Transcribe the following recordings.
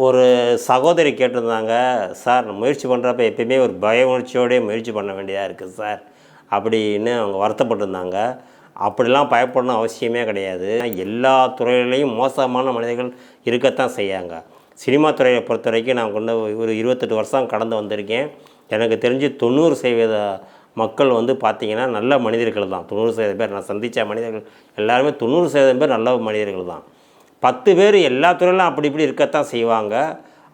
ஒரு சகோதரி கேட்டிருந்தாங்க, சார் முயற்சி பண்ணுறப்ப எப்பயுமே ஒரு பய உணர்ச்சியோடய முயற்சி பண்ண வேண்டியதாக இருக்குது சார் அப்படின்னு அவங்க வருத்தப்பட்டிருந்தாங்க. அப்படிலாம் பயப்படணும் அவசியமே கிடையாது. எல்லா துறையிலையும் மோசமான மனிதர்கள் இருக்கத்தான் செய்யாங்க. சினிமா துறையை பொறுத்த வரைக்கும் நான் கொண்டு ஒரு 28 வருஷம் கடந்து வந்திருக்கேன். எனக்கு தெரிஞ்சு 90% மக்கள் வந்து பார்த்திங்கன்னா நல்ல மனிதர்கள் தான். 90% பேர் நான் சந்தித்த மனிதர்கள் எல்லாருமே 90% பேர் நல்ல மனிதர்கள் தான். 10 பேர் எல்லா துறையிலும் அப்படி இப்படி இருக்கத்தான் செய்வாங்க.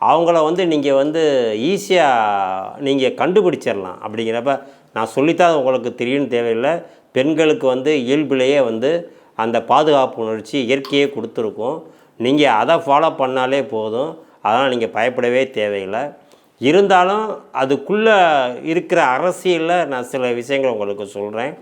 அவங்கள வந்து நீங்கள் வந்து ஈஸியாக நீங்கள் கண்டுபிடிச்சிடலாம். அப்படிங்கிறப்ப நான் சொல்லித்தான் உங்களுக்கு தெரியும்னு தேவையில்லை. பெண்களுக்கு வந்து இயல்பிலேயே வந்து அந்த பாதுகாப்பு உணர்ச்சி இயற்கையே கொடுத்துருக்கும். நீங்கள் அதை ஃபாலோ பண்ணாலே போதும். அதனால் நீங்கள் பயப்படவே தேவையில்லை. இருந்தாலும் அதுக்குள்ளே இருக்கிற அரசியலில் நான் சில விஷயங்கள் உங்களுக்கு சொல்கிறேன்,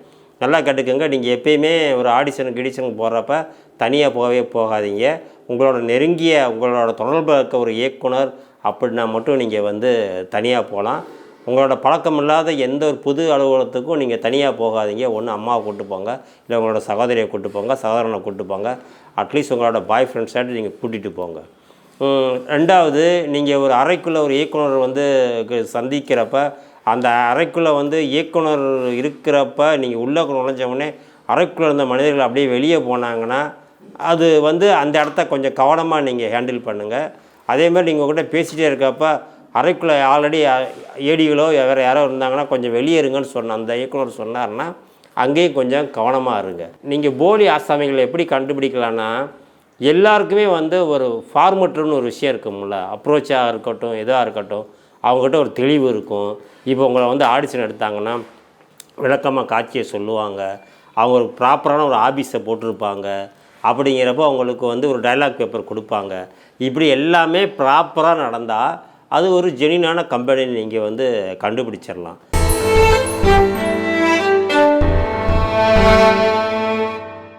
நல்லா கேட்டுக்கோங்க. நீங்கள் எப்பயுமே ஒரு ஆடிஷனுக்கு போகிறப்ப தனியாக போகவே போகாதீங்க. உங்களோட நெருங்கிய உங்களோட தொடர்பில் இருக்க ஒரு இயக்குனர் அப்படின்னா மட்டும் நீங்கள் வந்து தனியாக போகலாம். உங்களோட பழக்கம் இல்லாத எந்த ஒரு புது அலுவலகத்துக்கும் நீங்கள் தனியாக போகாதீங்க. ஒன்று அம்மாவை கூப்பிட்டு போங்க, இல்லை உங்களோட சகோதரியை கூப்பிட்டு போங்க, சகோதரனை கூப்பிட்டு போங்க. அட்லீஸ்ட் உங்களோட பாய் ஃப்ரெண்ட்ஸாയിട്ട് நீங்கள் கூட்டிகிட்டு போங்க. ரெண்டாவது, நீங்கள் ஒரு அறைக்குள்ளே ஒரு இயக்குனர் வந்து சந்திக்கிறப்ப அந்த அறைக்குள்ளே வந்து இயக்குனர் இருக்கிறப்ப நீங்கள் உள்ளே நுழைஞ்சவுடனே அறைக்குள்ளே இருந்த மனிதர்கள் அப்படியே வெளியே போனாங்கன்னா அது வந்து அந்த இடத்த கொஞ்சம் கவனமாக நீங்கள் ஹேண்டில் பண்ணுங்கள். அதேமாதிரி நீங்கள் உங்கள்கிட்ட பேசிகிட்டே இருக்கப்போ அறைக்குள்ளே ஆல்ரெடி ஏடிகளோ வேறு யாரோ இருந்தாங்கன்னா கொஞ்சம் வெளியே இருங்கன்னு சொன்ன அந்த இயக்குனர் சொன்னார்னா அங்கேயும் கொஞ்சம் கவனமாக இருங்க. நீங்கள் போலி ஆசாமிகளை எப்படி கண்டுபிடிக்கலான்னா, எல்லாருக்குமே வந்து ஒரு ஃபார்மேட்டுன்னு ஒரு விஷயம் இருக்கும்ல, அப்ரோச்சாக இருக்கட்டும் எதாக இருக்கட்டும், அவங்ககிட்ட ஒரு தெளிவு இருக்கும். இப்போ உங்களை வந்து ஆடிஷன் எடுத்தாங்கன்னா விளக்கமாக காட்சியை சொல்லுவாங்க. அவங்க ஒரு ப்ராப்பரான ஒரு ஆஃபீஸை போட்டிருப்பாங்க. அப்படிங்கிறப்போ அவங்களுக்கு வந்து ஒரு டைலாக் பேப்பர் கொடுப்பாங்க. இப்படி எல்லாமே ப்ராப்பராக நடந்தால் அது ஒரு ஜெனியூனான கம்பெனின்னு நீங்கள் வந்து கண்டுபிடிச்சிடலாம்.